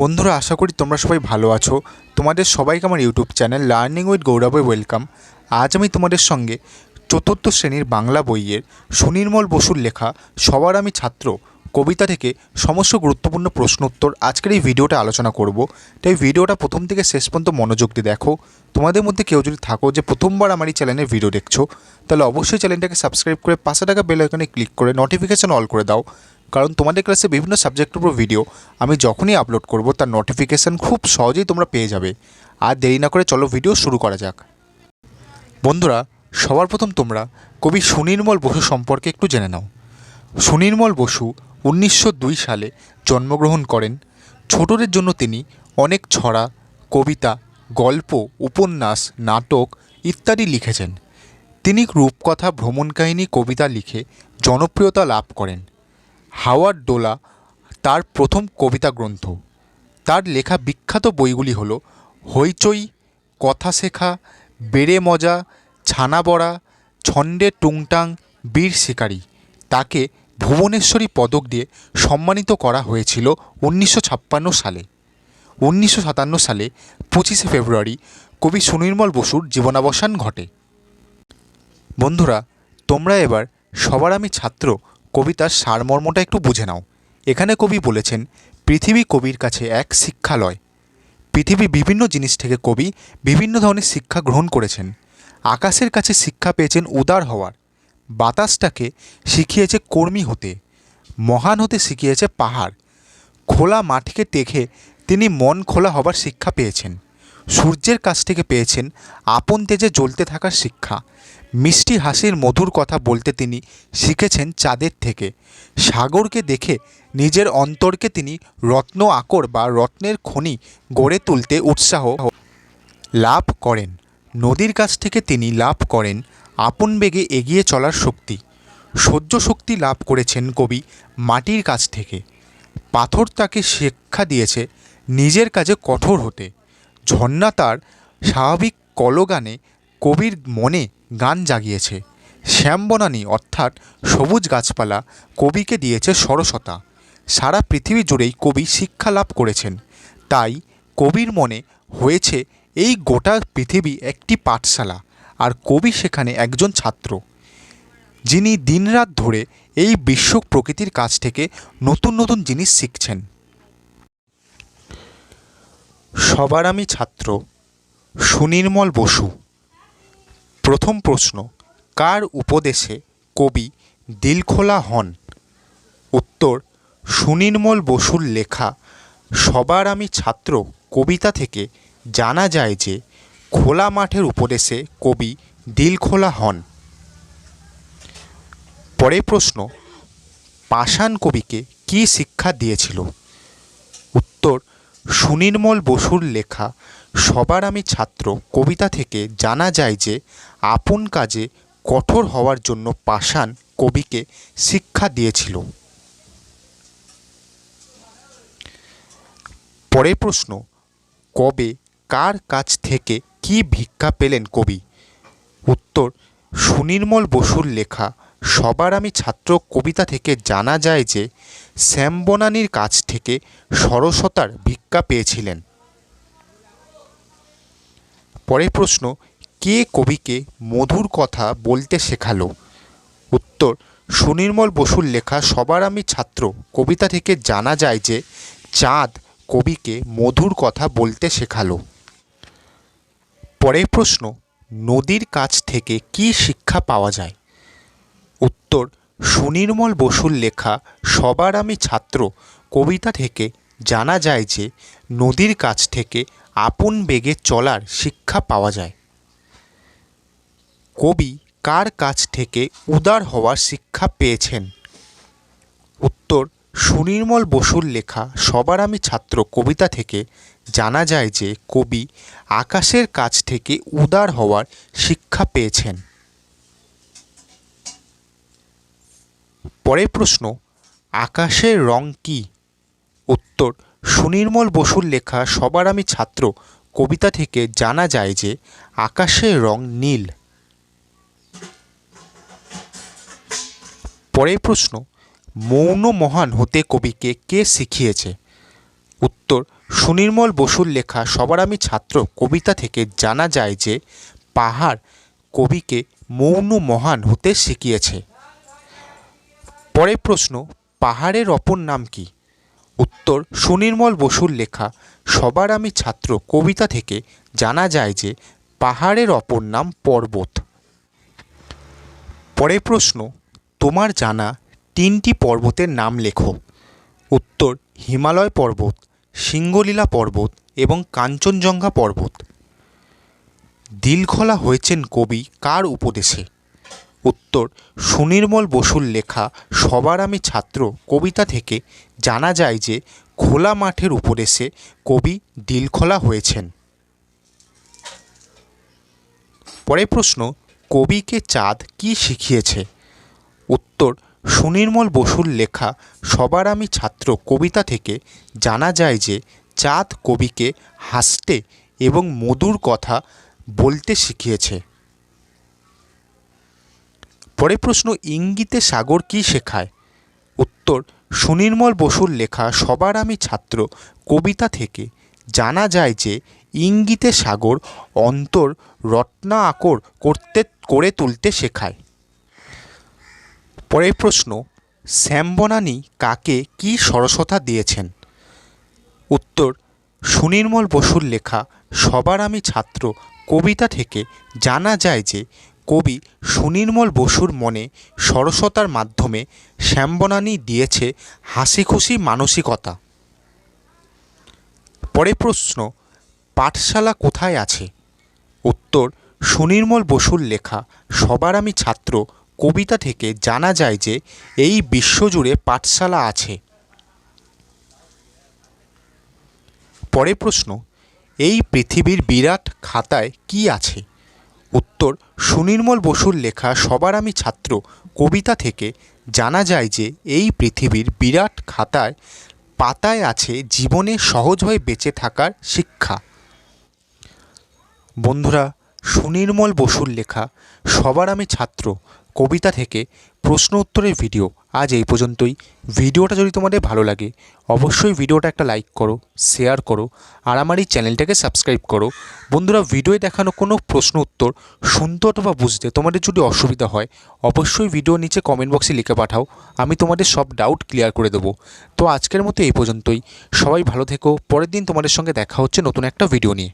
বন্ধুরা, আশা করি তোমরা সবাই ভালো আছো। তোমাদের সবাইকে আমার ইউটিউব চ্যানেল লার্নিং উইথ গৌরবে ওয়েলকাম। আজ আমি তোমাদের সঙ্গে চতুর্থ শ্রেণীর বাংলা বইয়ের সুনির্মল বসুর লেখা সবার আমি ছাত্র কবিতা থেকে সমস্ত গুরুত্বপূর্ণ প্রশ্ন উত্তর আজকের এই ভিডিওটা আলোচনা করব। তাই ভিডিওটা প্রথম থেকে শেষ পর্যন্ত মনোযোগ দিয়ে দেখো। তোমাদের মধ্যে কেউ যদি থাকো যে প্রথমবার আমার এই চ্যানেলের ভিডিও দেখছো, তাহলে অবশ্যই চ্যানেলটাকে সাবস্ক্রাইব করে পাশে থাকা বেল আইকনে ক্লিক করে নোটিফিকেশন অল করে দাও। কারণ তোমাদের ক্লাসে বিভিন্ন সাবজেক্টের উপর ভিডিও আমি যখনই আপলোড করব তার নোটিফিকেশান খুব সহজেই তোমরা পেয়ে যাবে। আর দেরি না করে চলো ভিডিও শুরু করা যাক। বন্ধুরা, সবার প্রথম তোমরা কবি সুনির্মল বসু সম্পর্কে একটু জেনে নাও। সুনির্মল বসু 1902 সালে জন্মগ্রহণ করেন। ছোটদের জন্য তিনি অনেক ছড়া, কবিতা, গল্প, উপন্যাস, নাটক ইত্যাদি লিখেছেন। তিনি রূপকথা, ভ্রমণ কাহিনী, কবিতা লিখে জনপ্রিয়তা লাভ করেন। হাওয়ার্ড ডোলা তার প্রথম কবিতা গ্রন্থ। তার লেখা বিখ্যাত বইগুলি হলো হইচই, কথা শেখা, বেড়ে মজা, ছানা বড়া, ছন্দে টুংটাং, বীর শিকারী। তাকে ভুবনেশ্বরী পদক দিয়ে সম্মানিত করা হয়েছিল 1956 সালে। 1957 সালে 25শে ফেব্রুয়ারি কবি সুনির্মল বসুর জীবনাবসান ঘটে। বন্ধুরা, তোমরা এবার সবার আমি ছাত্র কবিতার সারমর্মটা একটু বুঝে নাও। এখানে কবি বলেছেন, পৃথিবী কবির কাছে এক শিক্ষালয়। পৃথিবী বিভিন্ন জিনিস থেকে কবি বিভিন্ন ধরনের শিক্ষা গ্রহণ করেছেন। আকাশের কাছে শিক্ষা পেয়েছেন উদার হওয়ার, বাতাসটাকে শিখিয়েছে কর্মী হতে, মহান হতে শিখিয়েছে পাহাড়, খোলা মাঠকে দেখে তিনি মন খোলা হবার শিক্ষা পেয়েছেন। সূর্যের কাছ থেকে পেয়েছেন আপন তেজে জ্বলতে থাকার শিক্ষা। মিষ্টি হাসির মধুর কথা বলতে তিনি শিখেছেন চাঁদের থেকে। সাগরকে দেখে নিজের অন্তরকে তিনি রত্ন আকর বা রত্নের খনি গড়ে তুলতে উৎসাহ লাভ করেন। নদীর কাছ থেকে তিনি লাভ করেন আপন বেগে এগিয়ে চলার শক্তি। সহ্য শক্তি লাভ করেছেন কবি মাটির কাছ থেকে। পাথর তাকে শিক্ষা দিয়েছে নিজের কাজে কঠোর হতে। ঝর্ণা তার স্বাভাবিক কলগানে কবির মনে গান জাগিয়েছে। শ্যামবনানী অর্থাৎ সবুজ গাছপালা কবিকে দিয়েছে সরসতা। সারা পৃথিবী জুড়েই কবি শিক্ষা লাভ করেছেন। তাই কবির মনে হয়েছে এই গোটা পৃথিবী একটি পাঠশালা, আর কবি সেখানে একজন ছাত্র, যিনি দিনরাত ধরে এই বিশ্ব প্রকৃতির কাছ থেকে নতুন নতুন জিনিস শিখছেন। সবার আমি ছাত্র সুনির্মল বসু। প্রথম প্রশ্ন, কার উপদেশে কবি দিলখোলা হন? উত্তর, সুনির্মল বসুর লেখা সবার আমি ছাত্র কবিতা থেকে জানা যায় যে খোলা মাঠের উপদেশে কবি দিলখোলা হন। পরের প্রশ্ন, পাষাণ কবিকে কী শিক্ষা দিয়েছিল? উত্তর, সুনির্মল বসুর লেখা সবার আমি ছাত্র কবিতা থেকে জানা যায় যে আপন কাজে কঠোর হওয়ার জন্য পাষাণ কবিকে শিক্ষা দিয়েছিল। পরের প্রশ্ন, কবে কার কাছ থেকে কী ভিক্ষা পেলেন কবি? উত্তর, সুনির্মল বসুর লেখা সবার আমি ছাত্র কবিতা থেকে জানা যায় যে শ্যামবনানীর কাছ থেকে সরসতার ভিক্ষা পেয়েছিলেন। পরের প্রশ্ন, কে কবিকে মধুর কথা বলতে শেখালো? উত্তর, সুনির্মল বসুর লেখা সবার আমি ছাত্র কবিতা থেকে জানা যায় যে চাঁদ কবিকে মধুর কথা বলতে শেখালো। পরের প্রশ্ন, নদীর কাছ থেকে কী শিক্ষা পাওয়া যায়? উত্তর, সুনির্মল বসুর লেখা সবার আমি ছাত্র কবিতা থেকে জানা যায় যে নদীর কাছ থেকে আপন বেগে চলার শিক্ষা পাওয়া যায়। কবি কার কাছ থেকে উদার হওয়ার শিক্ষা পেয়েছেন? উত্তর, সুনির্মল বসুর লেখা সবার আমি ছাত্র কবিতা থেকে জানা যায় যে কবি আকাশের কাছ থেকে উদার হওয়ার শিক্ষা পেয়েছেন। পরের প্রশ্ন, আকাশের রং কী? উত্তর, সুনির্মল বসুর লেখা সবার আমি ছাত্র কবিতা থেকে জানা যায় যে আকাশের রং নীল। পরের প্রশ্ন, মৌন মহান হতে কবিকে কে শিখিয়েছে? উত্তর, সুনির্মল বসুর লেখা সবার আমি ছাত্র কবিতা থেকে জানা যায় যে পাহাড় কবিকে মৌন মহান হতে শিখিয়েছে। পরের প্রশ্ন, পাহাড়ের অপর নাম কি? উত্তর, সুনির্মল বসুর লেখা সবার আমি ছাত্র কবিতা থেকে জানা যায় যে পাহাড়ের অপর নাম পর্বত। পরের প্রশ্ন, তোমার জানা 3টি পর্বতের নাম লেখো। উত্তর, হিমালয় পর্বত, সিঙ্গলীলা পর্বত এবং কাঞ্চনজঙ্ঘা পর্বত। দিলখোলা হয়েছেন কবি কার উপদেশে? উত্তর, সুনির্মল বসুর লেখা সবার আমি ছাত্র কবিতা থেকে জানা যায় যে খোলা মাঠের উপদেশে কবি দিলখোলা হয়েছেন। পরের প্রশ্ন, কবিকে চাঁদ কি শিখিয়েছে? উত্তর, সুনির্মল বসুর লেখা সবার আমি ছাত্র কবিতা থেকে জানা যায় যে চাঁদ কবিকে হাসতে এবং মধুর কথা বলতে শিখিয়েছে। পরের প্রশ্ন, ইঙ্গিতে সাগর কি শেখায়? উত্তর, সুনির্মল বসুর লেখা সবার আমি ছাত্র কবিতা থেকে জানা যায় যে ইঙ্গিতে সাগর অন্তর রত্নাকর করে তুলতে শেখায়। পরের প্রশ্ন, শ্যামবনানী কাকে কি সরসতা দিয়েছেন? উত্তর, সুনির্মল বসুর লেখা সবার আমি ছাত্র কবিতা থেকে জানা যায় যে কবি সুনির্মল বসুর মনে সরসতার মাধ্যমে শ্যামবনানী দিয়েছে হাসি খুশি মানসিকতা। পরের প্রশ্ন, পাঠশালা কোথায় আছে? উত্তর, সুনির্মল বসুর লেখা সবার আমি ছাত্র কবিতা থেকে জানা যায় যে এই বিশ্বজুড়ে পাঠশালা আছে। পরের প্রশ্ন, এই পৃথিবীর বিরাট খাতায় কি আছে? উত্তর, সুনির্মল বসুর লেখা সবার আমি ছাত্র কবিতা থেকে জানা যায় যে এই পৃথিবীর বিরাট খাতায় পাতায় আছে জীবনে সহজভাবে বেঁচে থাকার শিক্ষা। বন্ধুরা, সুনির্মল বসুর লেখা সবার আমি ছাত্র কবিতা থেকে প্রশ্ন উত্তরের ভিডিও আজ এই পর্যন্তই। ভিডিওটা যদি তোমাদের ভালো লাগে অবশ্যই ভিডিওটা একটা লাইক করো, শেয়ার করো আর আমার এই চ্যানেলটাকে সাবস্ক্রাইব করো। বন্ধুরা, ভিডিওয়ে দেখানো কোনো প্রশ্ন উত্তর শুনতে অথবা বুঝতে তোমাদের যদি অসুবিধা হয় অবশ্যই ভিডিও নিচে কমেন্ট বক্সে লিখে পাঠাও, আমি তোমাদের সব ডাউট ক্লিয়ার করে দেবো। তো আজকের মতো এই পর্যন্তই, সবাই ভালো থেকো। পরের দিন তোমাদের সঙ্গে দেখা হচ্ছে নতুন একটা ভিডিও নিয়ে।